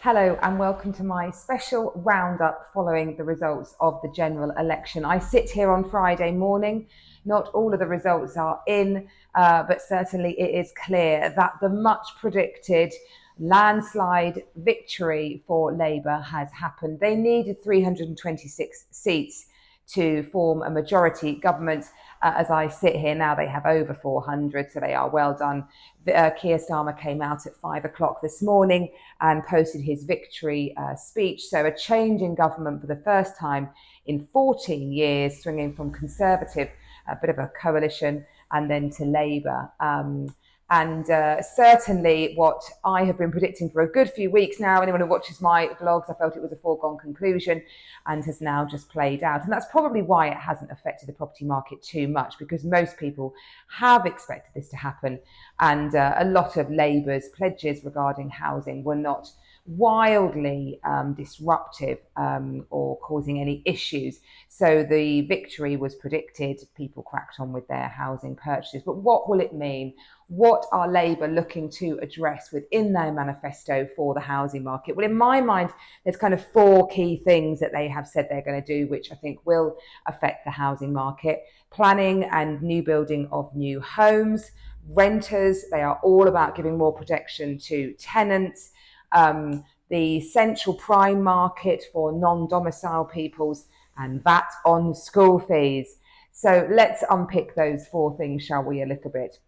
Hello and welcome to my special roundup following the results of the general election. I sit here on Friday morning. Not all of the results are in, but certainly it is clear that the much predicted landslide victory for Labour has happened. They needed 326 seats to form a majority government. As I sit here now, they have over 400, so they are well done. Keir Starmer came out at 5 o'clock this morning and posted his victory speech. So a change in government for the first time in 14 years, swinging from Conservative, a bit of a coalition, and then to Labour. And certainly what I have been predicting for a good few weeks now, anyone who watches my vlogs, I felt it was a foregone conclusion and has now just played out. And that's probably why it hasn't affected the property market too much, because most people have expected this to happen. And a lot of Labour's pledges regarding housing were not wildly disruptive or causing any issues. So the victory was predicted. People cracked on with their housing purchases. But what will it mean? What are Labour looking to address within their manifesto for the housing market? Well, in my mind, there's kind of four key things that they have said they're going to do, which I think will affect the housing market. Planning and new building of new homes, renters, they are all about giving more protection to tenants, the central prime market for non-domicile peoples, and VAT on school fees. So let's unpick those four things, shall we, a little bit.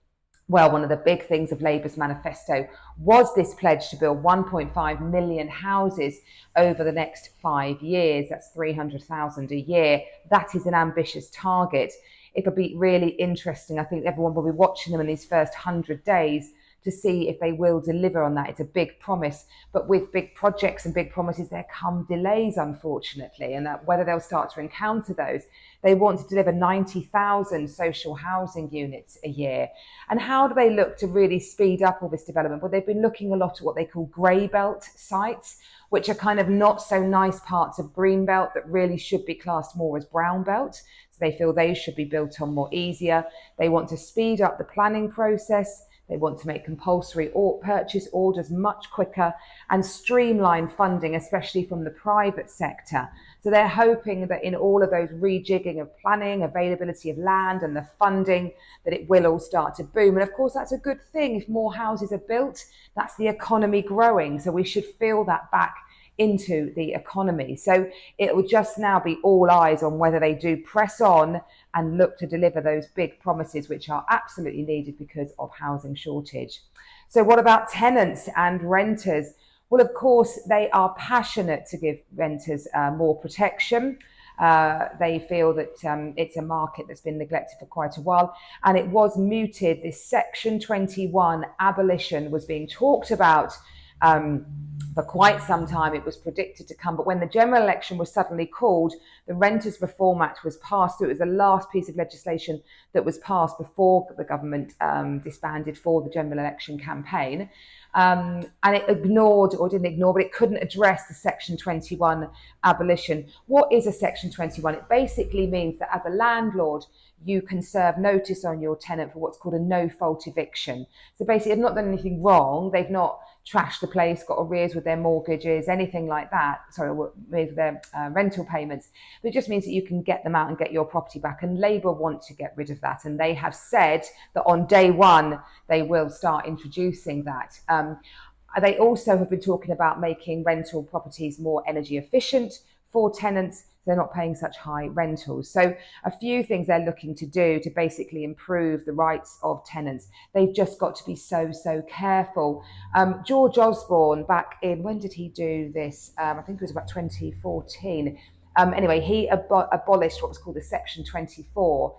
Well, one of the big things of Labour's manifesto was this pledge to build 1.5 million houses over the next 5 years. That's 300,000 a year. That is an ambitious target. It'll be really interesting. I think everyone will be watching them in these first 100 days to see if they will deliver on that. It's a big promise, but with big projects and big promises, there come delays, unfortunately, and whether they'll start to encounter those. They want to deliver 90,000 social housing units a year. And how do they look to really speed up all this development? Well, they've been looking a lot at what they call grey belt sites, which are kind of not so nice parts of green belt that really should be classed more as brown belt. So they feel they should be built on more easier. They want to speed up the planning process. They want to make compulsory purchase orders much quicker and streamline funding, especially from the private sector. So they're hoping that in all of those rejigging of planning, availability of land and the funding, that it will all start to boom. And of course, that's a good thing. If more houses are built, that's the economy growing. So we should feel that back into the economy. So it will just now be all eyes on whether they do press on and look to deliver those big promises, which are absolutely needed because of housing shortage. So what about tenants and renters? Well, of course, they are passionate to give renters more protection. They feel that it's a market that's been neglected for quite a while, and it was mooted. This Section 21 abolition was being talked about for quite some time. It was predicted to come, but when the general election was suddenly called, the Renters Reform Act was passed through. It was the last piece of legislation that was passed before the government disbanded for the general election campaign. And it ignored, or didn't ignore, but it couldn't address the Section 21 abolition. What is a Section 21? It basically means that as a landlord, you can serve notice on your tenant for what's called a no-fault eviction. So basically, they've not done anything wrong. They've not trashed the place, got arrears with their mortgages, anything like that. Sorry, with their rental payments. But it just means that you can get them out and get your property back. And Labour want to get rid of that. And they have said that on day one, they will start introducing that. They also have been talking about making rental properties more energy efficient for tenants. They're not paying such high rentals. So a few things they're looking to do to basically improve the rights of tenants. They've just got to be so careful. George Osborne, back in, when did he do this? I think it was about 2014. Anyway, he abolished what was called the Section 24,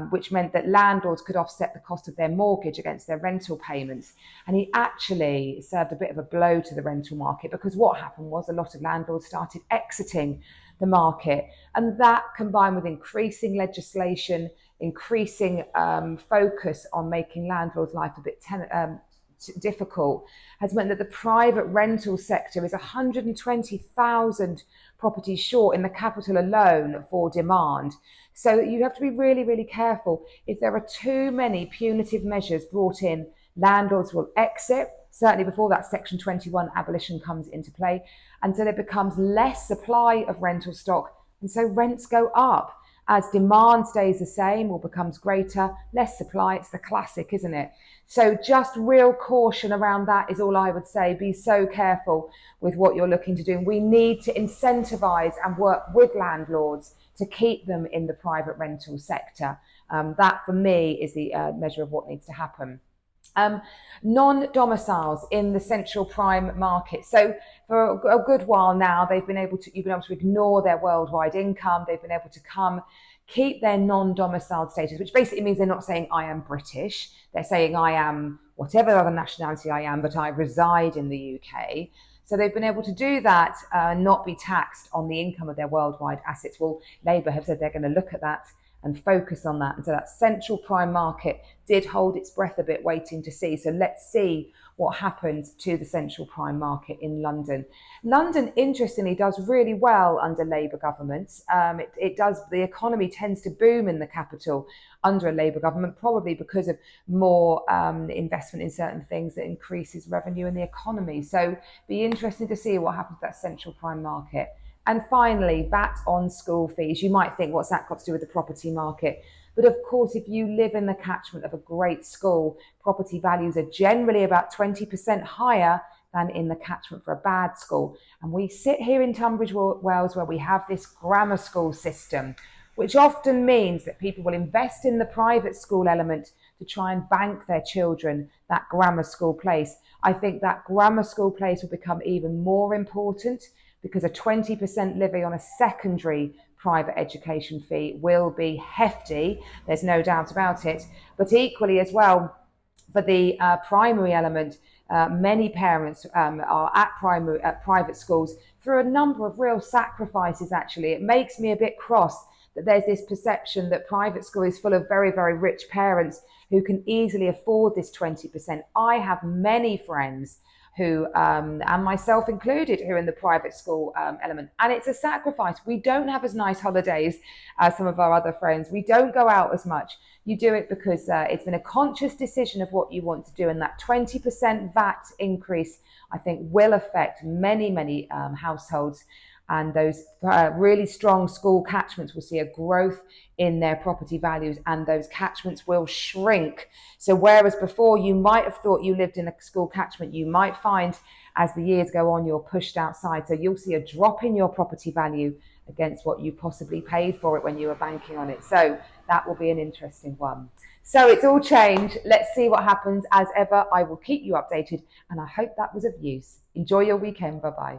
which meant that landlords could offset the cost of their mortgage against their rental payments. And he actually served a bit of a blow to the rental market, because what happened was a lot of landlords started exiting the market. And that, combined with increasing legislation, increasing focus on making landlords' life a bit difficult, has meant that the private rental sector is 120,000 properties short in the capital alone for demand. So you have to be really careful. If there are too many punitive measures brought in, landlords will exit. certainly before that Section 21 abolition comes into play. And so there becomes less supply of rental stock, and so rents go up. As demand stays the same or becomes greater, less supply. It's the classic, isn't it? So just real caution around that is all I would say. Be so careful with what you're looking to do. We need to incentivise and work with landlords to keep them in the private rental sector. That for me is the measure of what needs to happen. Non-domiciles in the central prime market. So for a good while now, you've been able to ignore their worldwide income. They've been able to keep their non-domiciled status, which basically means they're not saying I am British. They're saying I am whatever other nationality I am, but I reside in the UK. So they've been able to do that, not be taxed on the income of their worldwide assets. Well, Labour have said they're going to look at that and focus on that. And so that central prime market did hold its breath a bit, waiting to see. So let's see what happens to the central prime market in London. London, interestingly, does really well under Labour governments. It does. The economy tends to boom in the capital under a Labour government, probably because of more investment in certain things that increases revenue in the economy. So be interesting to see what happens to that central prime market. And finally, VAT on school fees. You might think, what's that got to do with the property market? But of course, if you live in the catchment of a great school, property values are generally about 20% higher than in the catchment for a bad school. And we sit here in Tunbridge Wells where we have this grammar school system, which often means that people will invest in the private school element to try and bank their children that grammar school place. I think that grammar school place will become even more important, because a 20% levy on a secondary private education fee will be hefty. There's no doubt about it. But equally as well, for the primary element, many parents are at private schools through a number of real sacrifices, actually. It makes me a bit cross that there's this perception that private school is full of very, very rich parents who can easily afford this 20%. I have many friends who, and myself included, who are in the private school element. And it's a sacrifice. We don't have as nice holidays as some of our other friends. We don't go out as much. You do it because it's been a conscious decision of what you want to do. And that 20% VAT increase, I think, will affect many, many households. And those really strong school catchments will see a growth in their property values, and those catchments will shrink. So whereas before you might have thought you lived in a school catchment, you might find as the years go on, you're pushed outside. So you'll see a drop in your property value against what you possibly paid for it when you were banking on it. So that will be an interesting one. So it's all changed. Let's see what happens. As ever, I will keep you updated, and I hope that was of use. Enjoy your weekend. Bye-bye.